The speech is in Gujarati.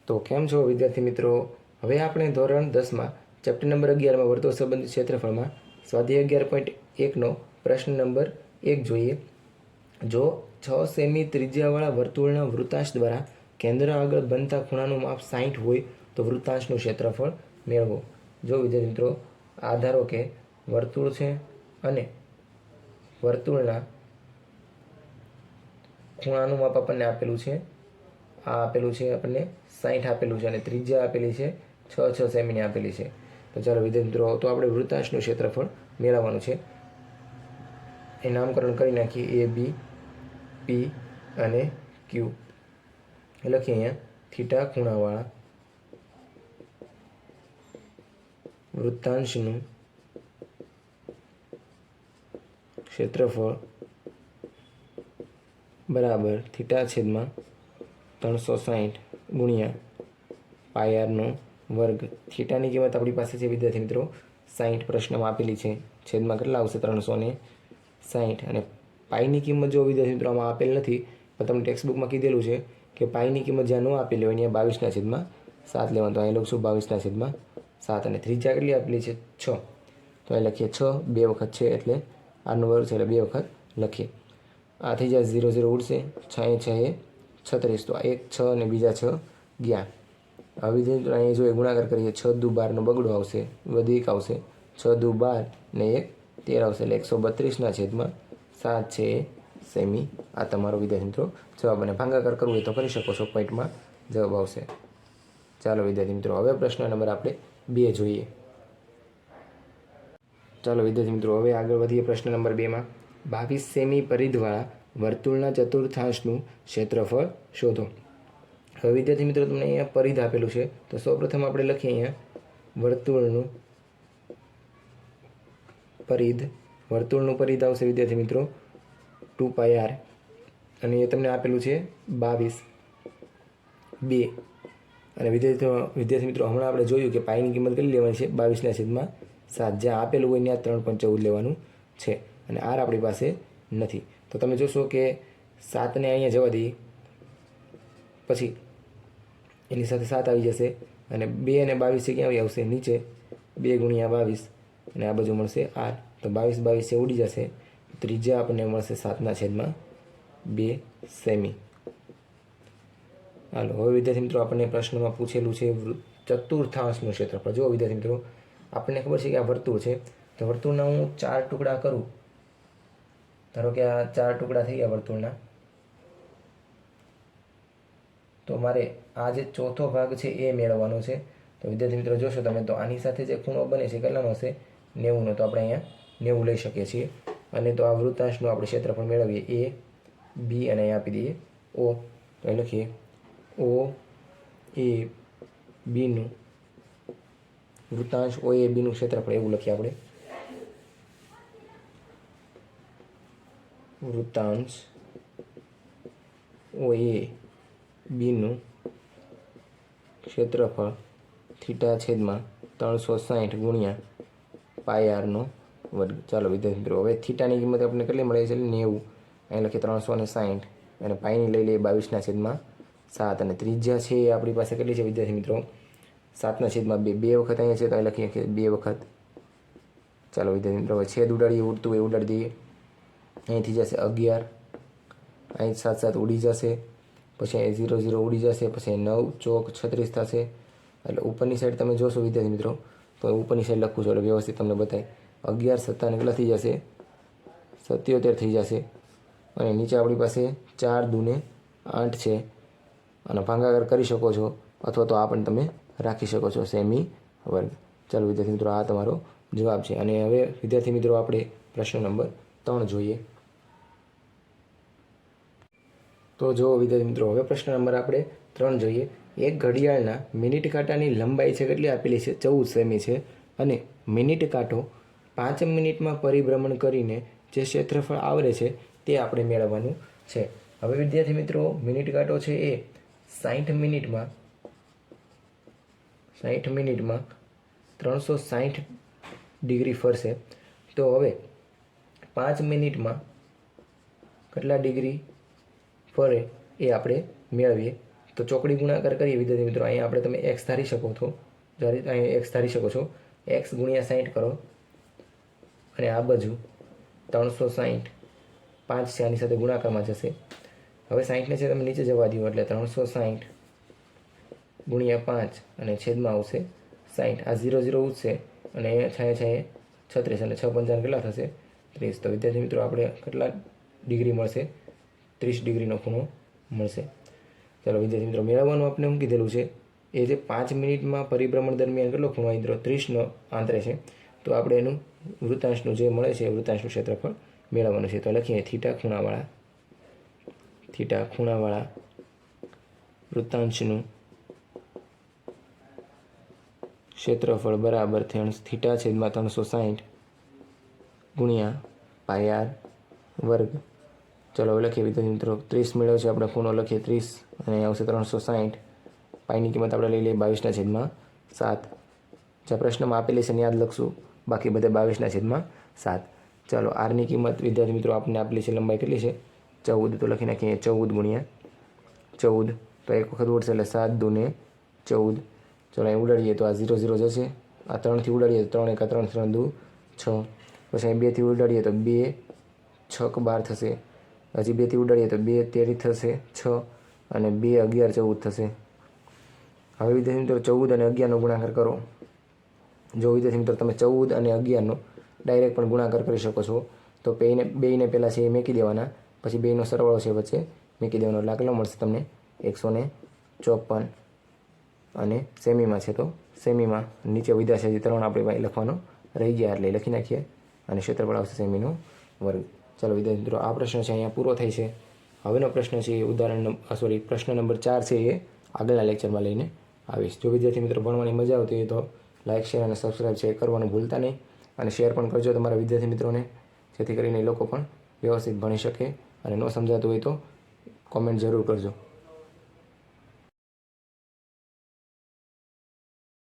તો કેમ છો વિદ્યાર્થી મિત્રો? હવે આપણે ધોરણ 10માં ચેપ્ટર નંબર 11માં વર્તુળ સંબંધિત ક્ષેત્રફળમાં સ્વાધ્યાય 11.1નો પ્રશ્ન નંબર 1 જોઈએ. જો 6 સેમી ત્રિજ્યાવાળા વર્તુળના વૃત્તાંશ દ્વારા કેન્દ્ર આગળ બનતા ખૂણાનું માપ 60 હોય તો વૃત્તાંશનું ક્ષેત્રફળ મેળવો. જો વિદ્યાર્થી મિત્રો, આ ધારો કે વર્તુળ છે અને વર્તુળના ખૂણાનું માપ આપણને આપેલું છે. આ આપેલું છે આપણને 60 આપેલું છે અને ત્રિજ્યા આપેલી છે 6 સેમીની આપેલી છે. તો ચાલો વિદ્યાર્થી મિત્રો, તો આપણે વૃત્તાંશનું ક્ષેત્રફળ મેળવવાનું છે. એ નામકરણ કરી નાખીએ એ, બી, પી અને ક્યુ. લખીએ અહીંયા થીટા ખૂણાવાળા વૃત્તાંશનું ક્ષેત્રફળ બરાબર થીટા છેદમાં 360 ગુણ્યા પાયરનો વર્ગ. થીટાની કિંમત આપણી પાસે છે વિદ્યાર્થી મિત્રો 60 પ્રશ્નમાં આપેલી છે. છેદમાં કેટલા આવશે? 360. અને પાઈની કિંમત જો વિદ્યાર્થી મિત્રો આમાં આપેલ નથી, પણ તમને ટેક્સ્ટબુકમાં કીધેલું છે કે પાઈની કિંમત જ્યાં ન આપેલી હોય ત્યાં 22/7 લેવાનું. તો અહીં લખશું 22/7. અને ત્રિજ્યા કેટલી આપેલી છે? 6. તો અહીં લખીએ 6, 2 વખત છે એટલે આનો વર્ગ છે એટલે 2 વખત લખીએ. આ થઈ જાય 0 0 ઉડશે, 6 6 36. તો આ 1 6 અને બીજા 6 ગયા. હવે વિદ્યાર્થી અહીંયા જો ગુણાકાર કરીએ 6 દુ 12 નો બગડો આવશે, વધુ 1 આવશે, 6 દુ 12 ને 1 13 આવશે એટલે 132/7 છે સેમી. આ તમારો વિદ્યાર્થી મિત્રો જવાબ. અને ભાગાકાર કરવું હોય તો કરી શકો છો, પોઈન્ટમાં જવાબ આવશે. ચાલો વિદ્યાર્થી મિત્રો, હવે પ્રશ્ન નંબર આપણે 2 જોઈએ. ચાલો વિદ્યાર્થી મિત્રો, હવે આગળ વધીએ પ્રશ્ન નંબર 2માં. 22 સેમી પરિધવાળા વર્તુળના ચતુર્થાંશનું ક્ષેત્રફળ શોધો. હવે વિદ્યાર્થી મિત્રો, તમને અહીંયા પરિધ આપેલું છે, તો સૌપ્રથમ આપણે લખીએ અહીંયા વર્તુળનું પરિધ. વર્તુળનું પરિધ આવશે વિદ્યાર્થી મિત્રો 2πr અને એ તમને આપેલું છે 22 2. અને વિદ્યાર્થી મિત્રો, હમણાં આપણે જોયું કે પાઈની કિંમત કેટલી લેવાની છે? 22/7. જ્યાં આપેલું હોય ત્યાં 3.14 લેવાનું છે અને આર આપણી પાસે નથી. તો તમે જોશો કે 7ને અહીંયા જવા દઈએ, પછી એની સાથે 7 આવી જશે અને 2 અને 22 ક્યાં આવશે? નીચે 2 ગુણ્યા 22 અને આ બાજુ મળશે આર. તો 22 ઉડી જશે. ત્રિજ્યા આપણને મળશે 7/2 સેમી. હાલો, હવે વિદ્યાર્થી મિત્રો આપણને પ્રશ્નમાં પૂછેલું છે ચતુર્થાંશનું ક્ષેત્રફળ. જો વિદ્યાર્થી મિત્રો, આપણને ખબર છે કે આ વર્તુળ છે, તો વર્તુળના હું 4 ટુકડા કરું. ધારો કે આ 4 ટુકડા થઈ ગયા વર્તુળના, તો મારે આ જે ચોથો ભાગ છે એ મેળવવાનો છે. તો વિદ્યાર્થી મિત્રો જોશો તમે, તો આની સાથે જે ખૂણો બને છે કેટલાનો હશે? 90નો. તો આપણે અહીંયા 90 લઈ શકીએ છીએ. અને તો આ વૃત્તાંશનું આપણે ક્ષેત્રફળ મેળવીએ એ, બી અને અહીંયા આપી દઈએ ઓ. તો અહીં લખીએ ઓ એ બીનું વૃત્તાંશ, ઓ એ બીનું ક્ષેત્રફળ એવું લખીએ આપણે. વૃત્તાંશ ઓ એ બીનું ક્ષેત્રફળ થીટા છેદમાં 360 ગુણ્યા પાયરનો વર્ગ. ચાલો વિદ્યાર્થી મિત્રો, હવે થીટાની કિંમત આપણને કેટલી મળે છે? 90. અહીં લખીએ 360 અને પાઈની લઈ લઈએ 22/7. અને ત્રિજ્યા છે એ આપણી પાસે કેટલી છે વિદ્યાર્થી મિત્રો? 7/2. 2 વખત અહીંયા છે તો અહીં લખીએ કે 2 વખત. ચાલો વિદ્યાર્થી મિત્રો, હવે છેદ ઉડાડીએ, ઉડતું હોય ઉડાડી દઈએ. અહીંથી જશે 11, અહીં 7 7 ઉડી જશે, પછી અહીં 0 0 ઉડી જશે, પછી 9 ચોક 36 થશે. એટલે ઉપરની સાઈડ તમે જોશો વિદ્યાર્થી મિત્રો, તો ઉપરની સાઈડ લખું છું એટલે વ્યવસ્થિત તમને બતાય. 11 7 કેટલા થઈ જશે? 77 થઈ જશે. અને નીચે આપણી પાસે 4 દૂને 8 છે અને ભાગાકાર કરી શકો છો, અથવા તો આ પણ તમે રાખી શકો છો સેમી વર્ગ. ચાલો વિદ્યાર્થી મિત્રો, આ તમારો જવાબ છે. અને હવે વિદ્યાર્થી મિત્રો આપણે પ્રશ્ન નંબર 3 જોઈએ. તો જો વિદ્યાર્થી મિત્રો, હવે પ્રશ્ન નંબર આપણે 3 જોઈએ. એક ઘડિયાળના મિનિટ કાંટાની લંબાઈ છે કેટલી આપેલી છે? 14 સેમી છે. અને મિનિટ કાંટો 5 મિનિટમાં પરિભ્રમણ કરીને જે ક્ષેત્રફળ આવરે છે તે આપણે મેળવવાનું છે. હવે વિદ્યાર્થી મિત્રો, મિનિટ કાંટો છે એ 60 મિનિટમાં 360 ડિગ્રી ફરશે. તો હવે 5 મિનિટમાં કેટલા ડિગ્રી ફરે એ આપણે મેળવીએ. તો ચોકડી ગુણાકાર કરીએ વિદ્યાર્થી મિત્રો. અહીંયા આપણે તમે એક્સ ધારી શકો છો. જ્યારે અહીંયા એક્સ ધારી શકો છો. એક્સ ગુણ્યા 60 કરો અને આ બાજુ 360 5 છે આની સાથે ગુણાકારમાં જશે. હવે 60ને છે તમે નીચે જવા દો એટલે 360 ગુણ્યા 5 અને છેદમાં આવશે 60. આ 0 0 ઉઠશે અને અહીંયા છાએ 36 અને 6 55 કેટલા થશે 30. તો વિદ્યાર્થી મિત્રો આપણે કેટલા ડિગ્રી મળશે 30 ડિગ્રીનો ખૂણો મળશે. ચાલો વિદ્યાર્થી મિત્રો મેળવવાનું આપણે શું કીધેલું છે એ જે 5 મિનિટમાં પરિભ્રમણ દરમિયાન કેટલો ખૂણો મિત્રો 30નો આંતરે છે. તો આપણે એનું વૃત્તાંશનું જે મળે છે વૃત્તાંશનું ક્ષેત્રફળ મેળવવાનું છે. તો લખીએ થીટા ખૂણાવાળા વૃત્તાંશનું ક્ષેત્રફળ બરાબર થીટા છેદમાં 360 ગુણ્યા પાઈ આર વર્ગ. ચલો હવે લખીએ વિદ્યાર્થી મિત્રો 30 મેળવ્યો છે આપણે ખૂણો લખીએ 30 અને આવશે 360. પાઈની કિંમત આપણે લઈ લઈએ 22/7. જે પ્રશ્નમાં આપેલી છે યાદ લખશું, બાકી બધે 22/7. ચાલો આરની કિંમત વિદ્યાર્થી મિત્રો આપણને આપેલી છે લંબાઈ કેટલી છે 14. તો લખી નાખીએ 14 ગુણ્યા 14. તો એક વખત ઉડશે એટલે 7 દૂને 14. ચલો અહીં ઉડાડીએ તો આ 0 0 જશે. આ 3થી ઉડાડીએ તો 3 1 3 3 2 6. પછી અહીં 2થી ઉડાડીએ તો 2 6 12 થશે. હજી 2થી ઉડાડીએ તો 2 13 થશે 6 અને 2 11 14 થશે. હવે વિદ્યાર્થી મિત્રો 14 અને 11નો ગુણાકાર કરો. જો વિદ્યાર્થી મિત્રો તમે 14 અને 11નો ડાયરેક્ટ પણ ગુણાકાર કરી શકો છો. તો બેયને પહેલાં છે એ મૂકી દેવાના, પછી બેયનો સરવાળો છે વચ્ચે મૂકી દેવાનો એટલે કેટલો મળશે તમને 154. અને સેમીમાં છે તો સેમીમાં નીચે વધ્યા છે 3 આપણે ભાઈ લખવાનો રહી ગયા એટલે લખી નાખીએ અને ક્ષેત્રફળ આવશે સેમીનો વર્ગ. ચાલો વિદ્યાર્થી મિત્રો આ પ્રશ્ન છે અહીંયા પૂરો થાય છે. હવેનો પ્રશ્ન છે એ પ્રશ્ન નંબર 4 છે એ આગળના લેક્ચરમાં લઈને આવીશ. જો વિદ્યાર્થી મિત્રો ભણવાની મજા આવતી હોય તો લાઇક શેર અને સબસ્ક્રાઈબ છે કરવાનું ભૂલતા નહીં અને શેર પણ કરજો તમારા વિદ્યાર્થી મિત્રોને, જેથી કરીને એ લોકો પણ વ્યવસ્થિત ભણી શકે. અને ન સમજાતું હોય તો કોમેન્ટ જરૂર કરજો.